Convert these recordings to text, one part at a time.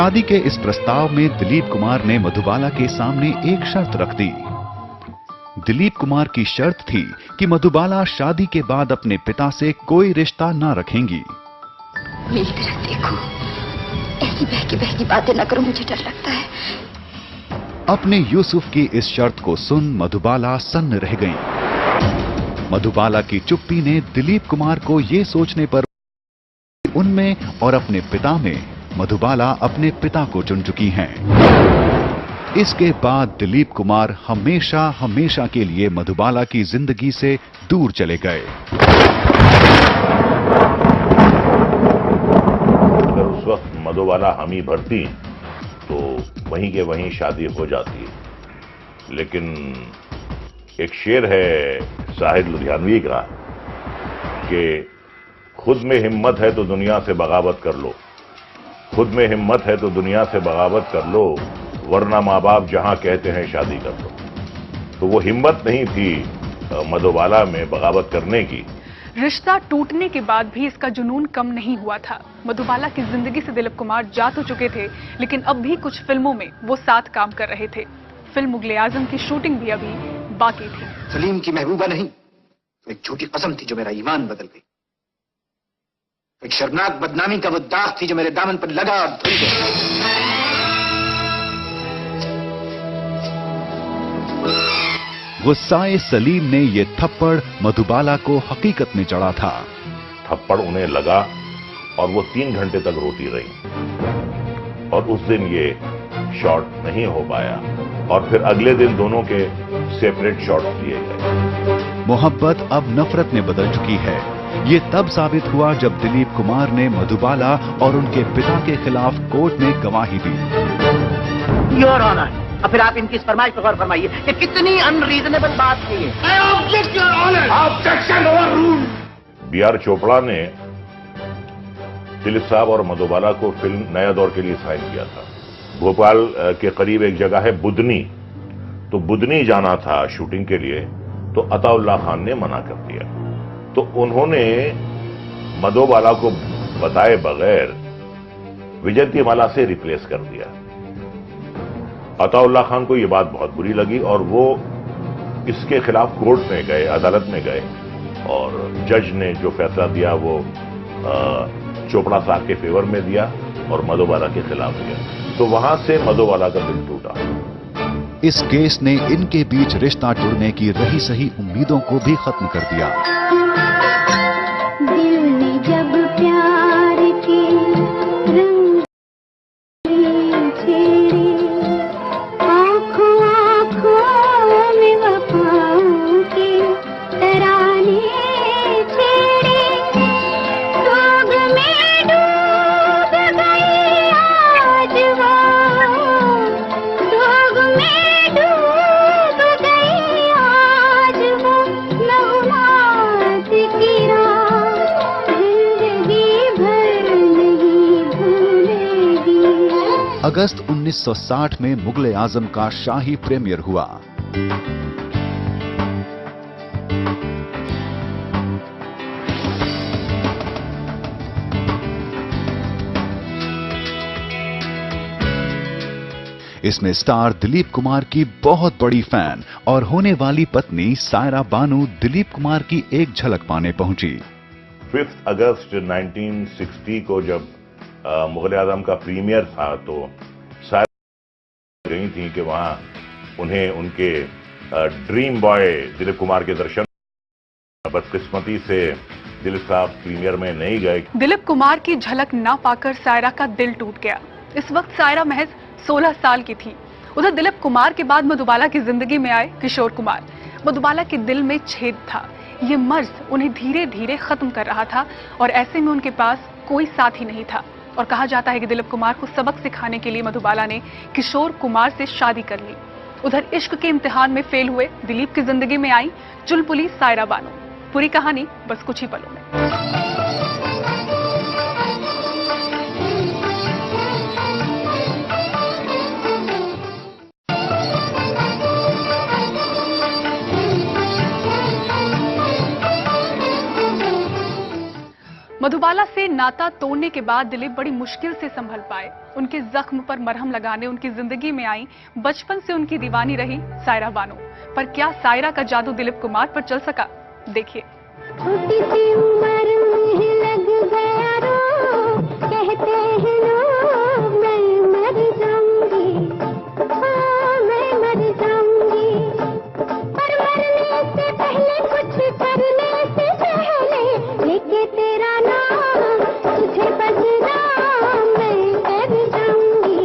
शादी के इस प्रस्ताव में दिलीप कुमार ने मधुबाला के सामने एक शर्त रख दी। दिलीप कुमार की शर्त थी कि मधुबाला शादी के बाद अपने पिता से कोई रिश्ता न रखेंगी। मेरी तरफ देखो, ऐसी बहकी बातें न करो, मुझे डर लगता है। अपने यूसुफ की इस शर्त को सुन मधुबाला सन्न रह गईं। मधुबाला की चुप्पी ने दिलीप कुमार को ये सोचने पर उनमें और अपने पिता में मधुबाला अपने पिता को चुन चुकी हैं। इसके बाद दिलीप कुमार हमेशा हमेशा के लिए मधुबाला की जिंदगी से दूर चले गए। अगर उस वक्त मधुबाला हामी भरती तो वहीं के वहीं शादी हो जाती, लेकिन एक शेर है शाहिद लुधियानवी का कि खुद में हिम्मत है तो दुनिया से बगावत कर लो, खुद में हिम्मत है तो दुनिया से बगावत कर लो, वरना माँ बाप जहां कहते हैं शादी कर लो। तो वो हिम्मत नहीं थी मधुबाला में बगावत करने की। रिश्ता टूटने के बाद भी इसका जुनून कम नहीं हुआ था। मधुबाला की जिंदगी से दिलीप कुमार जा तो चुके थे, लेकिन अब भी कुछ फिल्मों में वो साथ काम कर रहे थे। फिल्म मुगले आजम की शूटिंग भी अभी बाकी थी। सलीम की महबूबा नहीं, एक झूठी कसम थी जो मेरा ईमान बदल गई। एक शर्मनाक बदनामी का वो दाग थी जो मेरे दामन पर लगा और धुल गया। गुस्साए सलीम ने ये थप्पड़ मधुबाला को हकीकत में चढ़ा था। थप्पड़ उन्हें लगा और वो 3 घंटे तक रोती रही और उस दिन ये शॉट नहीं हो पाया और फिर अगले दिन दोनों के सेपरेट शॉट्स लिए गए। मोहब्बत अब नफरत में बदल चुकी है। ये तब साबित हुआ जब दिलीप कुमार ने मधुबाला और उनके पिता के खिलाफ कोर्ट में गवाही दी। योर ऑनर, अब फिर आप इनकी इस फरमाइश पर गौर फरमाइए कि कितनी अनरीजनेबल बात की है। I object, your honor. Objection overruled. B.R. Chopra ने दिलीप साहब और मधुबाला को फिल्म नया दौर के लिए साइन किया था। भोपाल के करीब एक जगह है बुधनी, तो बुधनी जाना था शूटिंग के लिए, तो अताउल्लाह खान ने मना कर दिया। तो उन्होंने मधुबाला को बताए बगैर विजयंतीमाला से रिप्लेस कर दिया। अताउल्लाह खान को यह बात बहुत बुरी लगी और वो इसके खिलाफ कोर्ट में गए, अदालत में गए और जज ने जो फैसला दिया वो चोपड़ा साहब के फेवर में दिया और मधुबाला के खिलाफ दिया। तो वहां से मधुबाला का दिल टूटा। इस केस ने इनके बीच रिश्ता जुड़ने की रही सही उम्मीदों को भी खत्म कर दिया। दिल ने जब प्यार के रंग छेड़े, आँखों आँखों में वफाओं के तराने छेड़े, सोग में डूब गई आज वो, सोग में डूब गई आज वो, नगमात की राह जिंदगी भर नहीं भूलेगी। अगस्त 1960 में मुगले आजम का शाही प्रीमियर हुआ। इसमें स्टार दिलीप कुमार की बहुत बड़ी फैन और होने वाली पत्नी सायरा बानू दिलीप कुमार की एक झलक पाने पहुंची। 5 अगस्त 1960 को जब मुगले आजम का प्रीमियर था तो सायरा गई थी कि वहां उन्हें उनके ड्रीम बॉय दिलीप कुमार के दर्शन। बदकिस्मती से दिलीप साहब प्रीमियर में नहीं गए। दिलीप कुमार की झलक ना पाकर सायरा का दिल टूट गया। इस वक्त सायरा महज 16 साल की थी। उधर दिलीप कुमार के बाद मधुबाला की जिंदगी में आए किशोर कुमार। मधुबाला के दिल में छेद था। ये मर्ज उन्हें धीरे धीरे खत्म कर रहा था और ऐसे में उनके पास कोई साथी नहीं था। और कहा जाता है कि दिलीप कुमार को सबक सिखाने के लिए मधुबाला ने किशोर कुमार से शादी कर ली। उधर इश्क के इम्तिहान में फेल हुए दिलीप की जिंदगी में आई चुलबुली सायरा बानो। पूरी कहानी बस कुछ ही पलों में। मधुबाला से नाता तोड़ने के बाद दिलीप बड़ी मुश्किल से संभल पाए। उनके जख्म पर मरहम लगाने उनकी जिंदगी में आई बचपन से उनकी दीवानी रही सायरा बानो। पर क्या सायरा का जादू दिलीप कुमार पर चल सका? देखिए। छोटी सी उम्र में लग गया रो, कहते हैं लोग मैं मर जाऊंगी, मैं मर जाऊंगी, पर मरने से पहले कुछ करने से पहले लेके तेरा नाम तुझे बदनाम मैं कर जाऊंगी।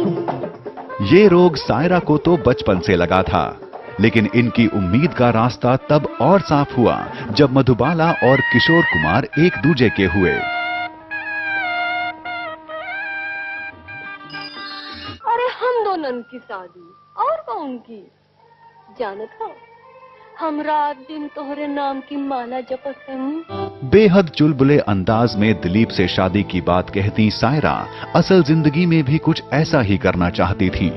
ये रोग सायरा को तो बचपन से लगा था, लेकिन इनकी उम्मीद का रास्ता तब और साफ हुआ जब मधुबाला और किशोर कुमार एक दूजे के हुए। अरे हम दोनों की शादी और कौन की जानत हो, हम रात दिन तोहरे नाम की माला जपत हैं। बेहद चुलबुले अंदाज में दिलीप से शादी की बात कहती सायरा असल जिंदगी में भी कुछ ऐसा ही करना चाहती थी।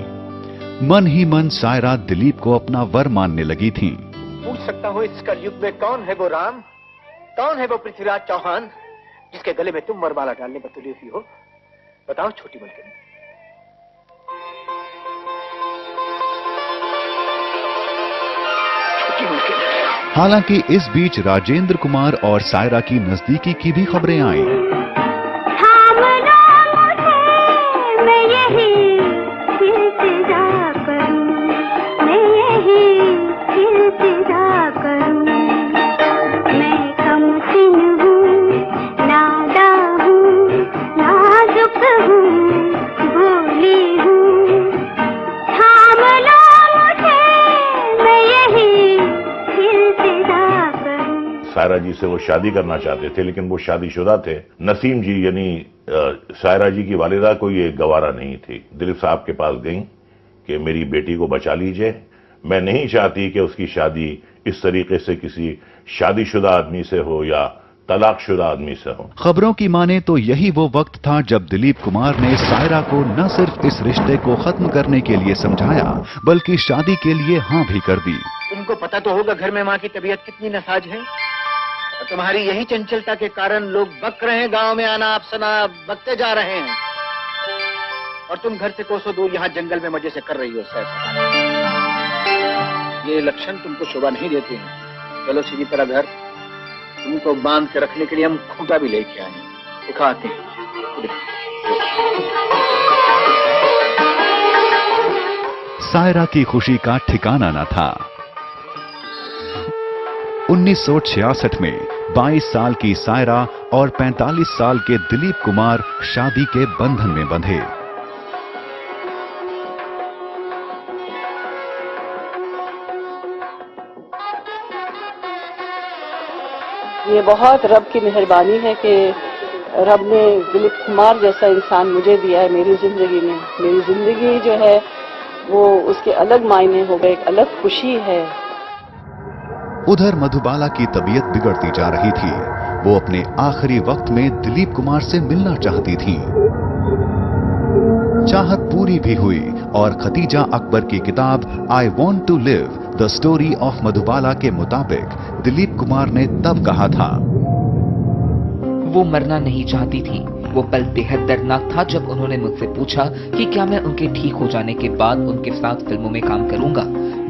मन ही मन सायरा दिलीप को अपना वर मानने लगी थी। पूछ सकता हूँ इस कलयुग में कौन है वो राम, कौन है वो पृथ्वीराज चौहान जिसके गले में तुम वरमाला डालने पर तुली हुई हो? बताओ छोटी मलकिनी। हालांकि इस बीच राजेंद्र कुमार और सायरा की नजदीकी की भी खबरें आईं। सायरा जी से वो शादी करना चाहते थे, लेकिन वो शादीशुदा थे। नसीम जी यानी सायरा जी की वालिदा को ये गवारा नहीं थी। दिलीप साहब के पास गई कि मेरी बेटी को बचा लीजिए, मैं नहीं चाहती कि उसकी शादी इस तरीके से किसी शादीशुदा आदमी से हो या तलाकशुदा आदमी से हो। खबरों की माने तो यही वो वक्त था जब दिलीप कुमार ने सायरा को न सिर्फ इस रिश्ते को खत्म करने के लिए समझाया, बल्कि शादी के लिए हाँ भी कर दी। तुमको पता तो होगा घर में माँ की तबीयत कितनी नासाज है, और तुम्हारी यही चंचलता के कारण लोग बक रहे हैं, गांव में आना आप सना बकते जा रहे हैं, और तुम घर से कोसों दूर यहाँ जंगल में मजे से कर रही हो सैर। ये लक्षण तुमको शोभा नहीं देते हैं। चलो सीधी तरह घर, तुमको बांध के रखने के लिए हम खूंटा भी लेके आए, दिखाते हैं। सायरा की खुशी का ठिकाना न था। 1966 में 22 साल की सायरा और 45 साल के दिलीप कुमार शादी के बंधन में बंधे। ये बहुत रब की मेहरबानी है कि रब ने दिलीप कुमार जैसा इंसान मुझे दिया है मेरी जिंदगी में। मेरी जिंदगी जो है वो उसके अलग मायने हो गए, एक अलग खुशी है। उधर मधुबाला की तबीयत बिगड़ती जा रही थी। वो अपने आखिरी वक्त में दिलीप कुमार से मिलना चाहती थी। चाहत पूरी भी हुई और खतीजा अकबर की किताब I want to live the story of Madhubala के मुताबिक दिलीप कुमार ने तब कहा था, वो मरना नहीं चाहती थी। वो पल बेहद दर्दनाक था जब उन्होंने मुझसे पूछा कि क्या मैं उनके ठीक हो जाने के बाद उनके साथ फिल्मों में काम करूंगा।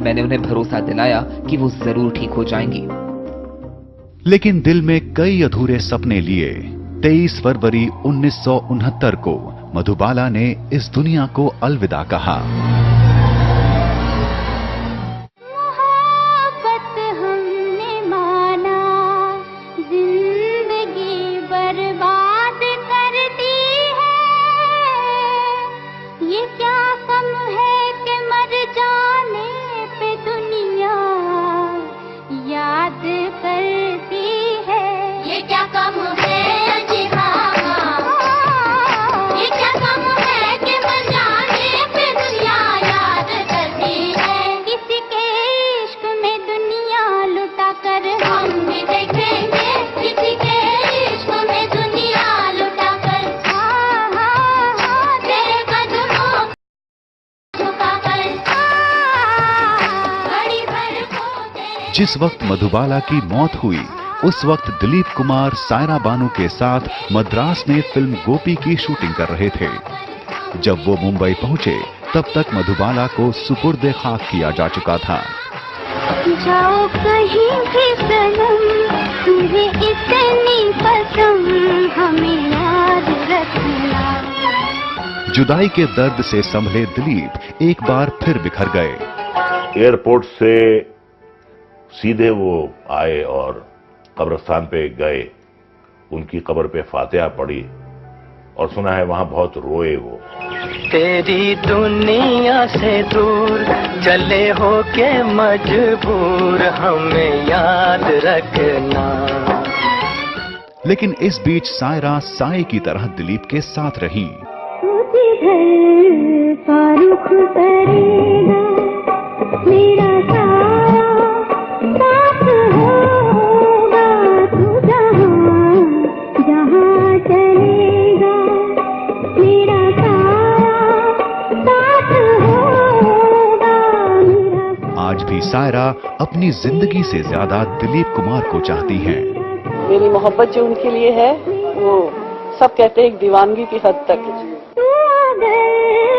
मैंने उन्हें भरोसा दिलाया कि वो जरूर ठीक हो जाएंगी। लेकिन दिल में कई अधूरे सपने लिए 23 फरवरी 1969 को मधुबाला ने इस दुनिया को अलविदा कहा। जिस वक्त मधुबाला की मौत हुई उस वक्त दिलीप कुमार सायरा बानू के साथ मद्रास में फिल्म गोपी की शूटिंग कर रहे थे। जब वो मुंबई पहुंचे तब तक मधुबाला को सुपुर्दे खाक किया जा चुका था। जाओ कहीं भी सनम, तुझे इतनी पसंद हमें याद रखना। जुदाई के दर्द से संभले दिलीप एक बार फिर बिखर गए। एयरपोर्ट से सीधे वो आए और कब्रिस्तान पे गए। उनकी कब्र पे फातिहा पढ़ी और सुना है वहां बहुत रोए वो। तेरी दुनिया से दूर चले हो के मजबूर हमें याद रखना। लेकिन इस बीच सायरा साए की तरह दिलीप के साथ रही। फारूक करेगा मेरा सारा साथ होगा, तू जहां जहां चलेगा मेरा सारा साथ होगा मेरा। आज भी सायरा अपनी जिंदगी से ज्यादा दिलीप कुमार को चाहती हैं। मेरी मोहब्बत जो उनके लिए है वो सब कहते हैं एक दीवानगी की हद तक है। तू अगर